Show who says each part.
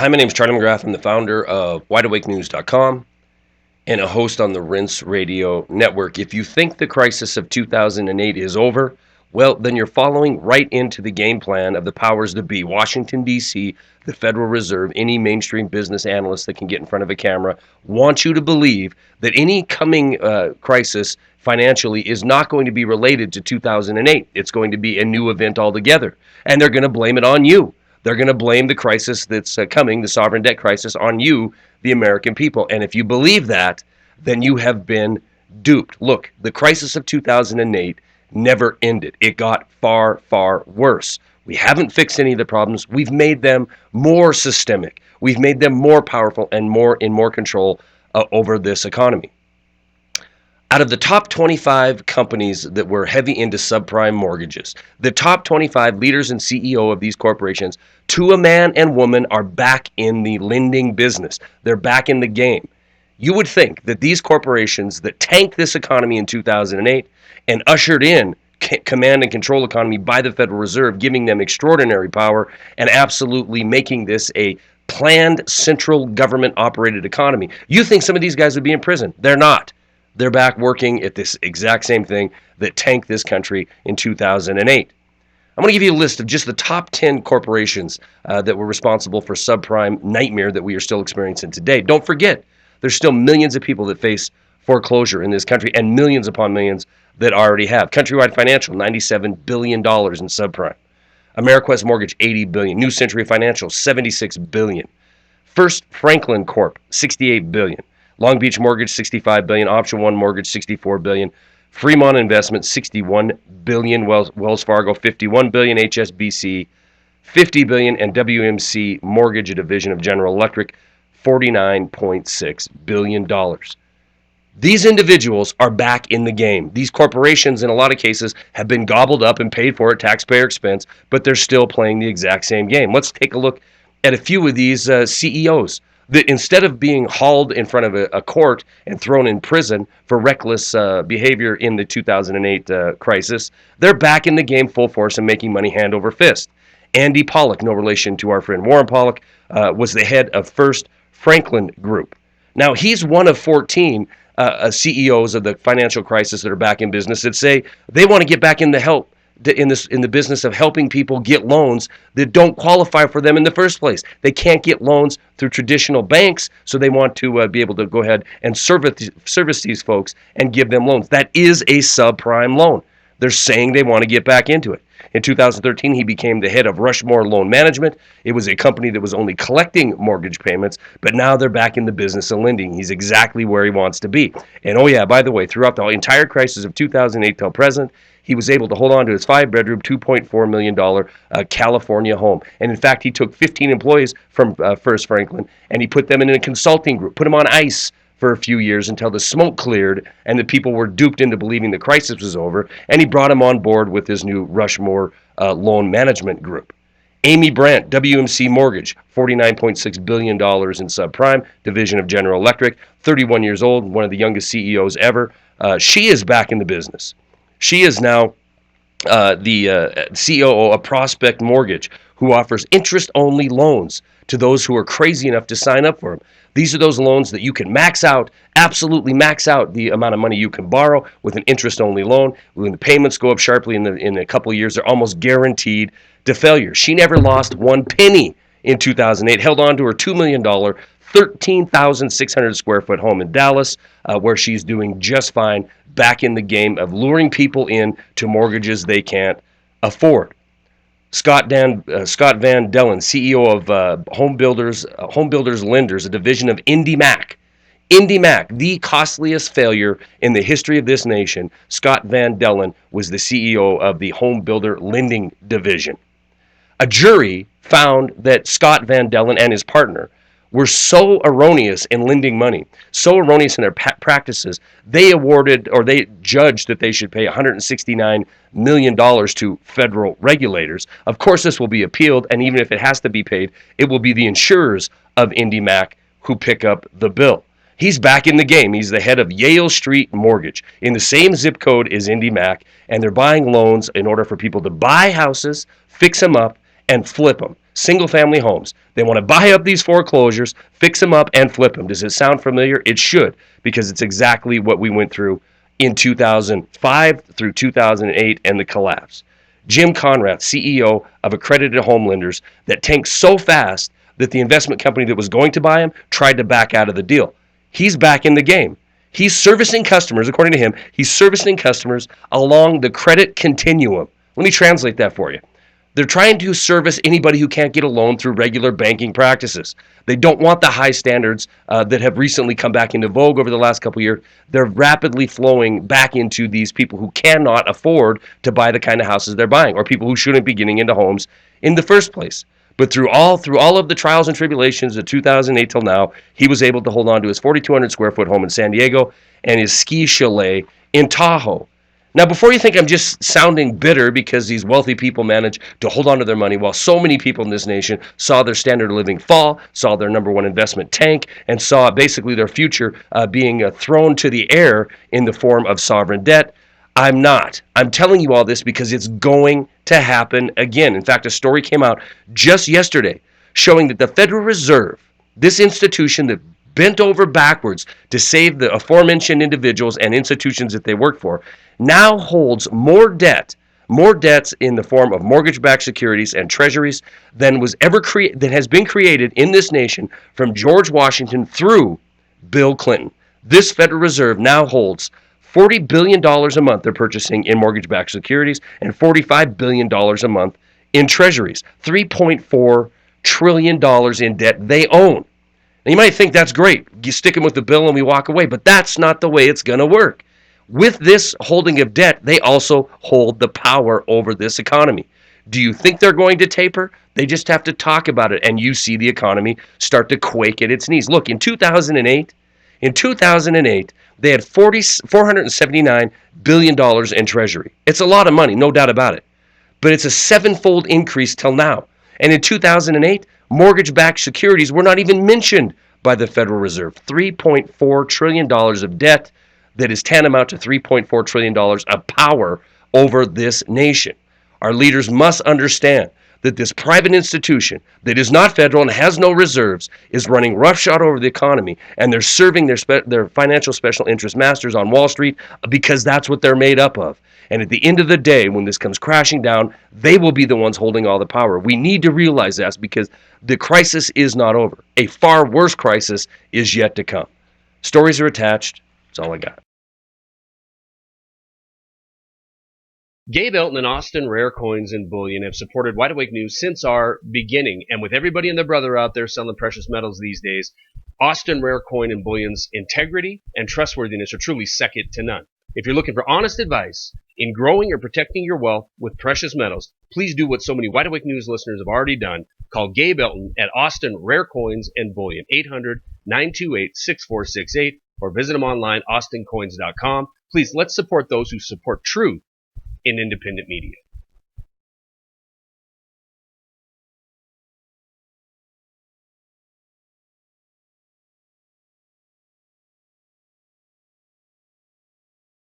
Speaker 1: Hi, my name is Charlie McGrath. I'm the founder of WideAwakeNews.com and a host on the Rinse Radio Network. If you think the crisis of 2008 is over, well, then you're following right into the game plan of the powers that be. Washington, D.C., the Federal Reserve, any mainstream business analyst that can get in front of a camera wants you to believe that any coming crisis financially is not going to be related to 2008. It's going to be a new event altogether. And they're going to blame it on you. They're going to blame the crisis that's coming, the sovereign debt crisis, on you, the American people. And if you believe that, then you have been duped. Look, the crisis of 2008 never ended. It got far, far worse. We haven't fixed any of the problems. We've made them more systemic. We've made them more powerful and more in more control over this economy. Out of the top 25 companies that were heavy into subprime mortgages, the top 25 leaders and CEO of these corporations, to a man and woman, are back in the lending business. They're back in the game. You would think that these corporations that tanked this economy in 2008 and ushered in command and control economy by the Federal Reserve, giving them extraordinary power and absolutely making this a planned central government operated economy. You think some of these guys would be in prison. They're not. They're back working at this exact same thing that tanked this country in 2008. I'm going to give you a list of just the top 10 corporations that were responsible for subprime nightmare that we are still experiencing today. Don't forget, there's still millions of people that face foreclosure in this country and millions upon millions that already have. Countrywide Financial, $97 billion in subprime. Ameriquest Mortgage, $80 billion. New Century Financial, $76 billion. First Franklin Corp, $68 billion. Long Beach Mortgage, $65 billion. Option One Mortgage, $64 billion. Fremont Investment, $61 billion. Wells Fargo, $51 billion. HSBC, $50 billion. And WMC Mortgage, a division of General Electric, $49.6 billion. These individuals are back in the game. These corporations, in a lot of cases, have been gobbled up and paid for at taxpayer expense, but they're still playing the exact same game. Let's take a look at a few of these CEOs. That instead of being hauled in front of a court and thrown in prison for reckless behavior in the 2008 crisis, they're back in the game full force and making money hand over fist. Andy Pollock, no relation to our friend Warren Pollock, was the head of First Franklin Group. Now, he's one of 14 CEOs of the financial crisis that are back in business that say they want to get back in the business of helping people get loans that don't qualify for them in the first place. They can't get loans through traditional banks, so they want to be able to go ahead and service these folks and give them loans. That is a subprime loan. They're saying they want to get back into it. In 2013, he became the head of Rushmore Loan Management. It was a company that was only collecting mortgage payments, but now they're back in the business of lending. He's exactly where he wants to be. And oh yeah, by the way, throughout the entire crisis of 2008 till present, he was able to hold on to his 5-bedroom, $2.4 million California home. And in fact, he took 15 employees from First Franklin and he put them in a consulting group, put them on ice for a few years until the smoke cleared and the people were duped into believing the crisis was over. And he brought them on board with his new Rushmore Loan Management Group. Amy Brandt, WMC Mortgage, $49.6 billion in subprime, division of General Electric, 31 years old, one of the youngest CEOs ever. She is back in the business. She is now the COO of Prospect Mortgage, who offers interest-only loans to those who are crazy enough to sign up for them. These are those loans that you can absolutely max out the amount of money you can borrow with an interest-only loan. When the payments go up sharply in a couple of years, they're almost guaranteed to failure. She never lost one penny in 2008, held on to her $2 million, 13,600 square foot home in Dallas, where she's doing just fine, back in the game of luring people in to mortgages they can't afford. Scott Van Dellen, CEO of Home Builders Lenders, a division of IndyMac. IndyMac, the costliest failure in the history of this nation. Scott Van Dellen was the CEO of the Home Builder Lending Division. A jury found that Scott Van Dellen and his partner were so erroneous in lending money, so erroneous in their practices, they judged that they should pay $169 million to federal regulators. Of course, this will be appealed, and even if it has to be paid, it will be the insurers of IndyMac who pick up the bill. He's back in the game. He's the head of Yale Street Mortgage, in the same zip code as IndyMac, and they're buying loans in order for people to buy houses, fix them up, and flip them. single-family homes. They want to buy up these foreclosures, fix them up, and flip them. Does it sound familiar? It should, because it's exactly what we went through in 2005 through 2008 and the collapse. Jim Conrad, CEO of Accredited Home Lenders, that tanked so fast that the investment company that was going to buy him tried to back out of the deal. He's back in the game. He's servicing customers, according to him, he's servicing customers along the credit continuum. Let me translate that for you. They're trying to service anybody who can't get a loan through regular banking practices. They don't want the high standards that have recently come back into vogue over the last couple of years. They're rapidly flowing back into these people who cannot afford to buy the kind of houses they're buying, or people who shouldn't be getting into homes in the first place. But through all of the trials and tribulations of 2008 till now, he was able to hold on to his 4,200 square foot home in San Diego and his ski chalet in Tahoe. Now, before you think I'm just sounding bitter because these wealthy people manage to hold on to their money while so many people in this nation saw their standard of living fall, saw their number one investment tank, and saw basically their future being thrown to the air in the form of sovereign debt, I'm not. I'm telling you all this because it's going to happen again. In fact, a story came out just yesterday showing that the Federal Reserve, this institution that bent over backwards to save the aforementioned individuals and institutions that they work for, now holds more debts in the form of mortgage-backed securities and treasuries than has been created in this nation from George Washington through Bill Clinton. This Federal Reserve now holds $40 billion a month they're purchasing in mortgage-backed securities and $45 billion a month in treasuries. $3.4 trillion in debt they own. Now, you might think that's great. You stick them with the bill and we walk away, but that's not the way it's going to work. With this holding of debt, they also hold the power over this economy. Do you think they're going to taper? They just have to talk about it, and you see the economy start to quake at its knees. Look, in 2008, they had $479 billion in treasury. It's a lot of money, no doubt about it. But it's a sevenfold increase till now. And in 2008, mortgage-backed securities were not even mentioned by the Federal Reserve. $3.4 trillion of debt that is tantamount to $3.4 trillion of power over this nation. Our leaders must understand that this private institution that is not federal and has no reserves is running roughshod over the economy, and they're serving their financial special interest masters on Wall Street because that's what they're made up of. And at the end of the day, when this comes crashing down, they will be the ones holding all the power. We need to realize that because the crisis is not over. A far worse crisis is yet to come. Stories are attached. That's all I got. Gabe Elton and Austin Rare Coins and Bullion have supported Wide Awake News since our beginning. And with everybody and their brother out there selling precious metals these days, Austin Rare Coin and Bullion's integrity and trustworthiness are truly second to none. If you're looking for honest advice in growing or protecting your wealth with precious metals, please do what so many Wide Awake News listeners have already done. Call Gabe Elton at Austin Rare Coins and Bullion, 800-928-6468, or visit them online, austincoins.com. Please, let's support those who support truth in independent media.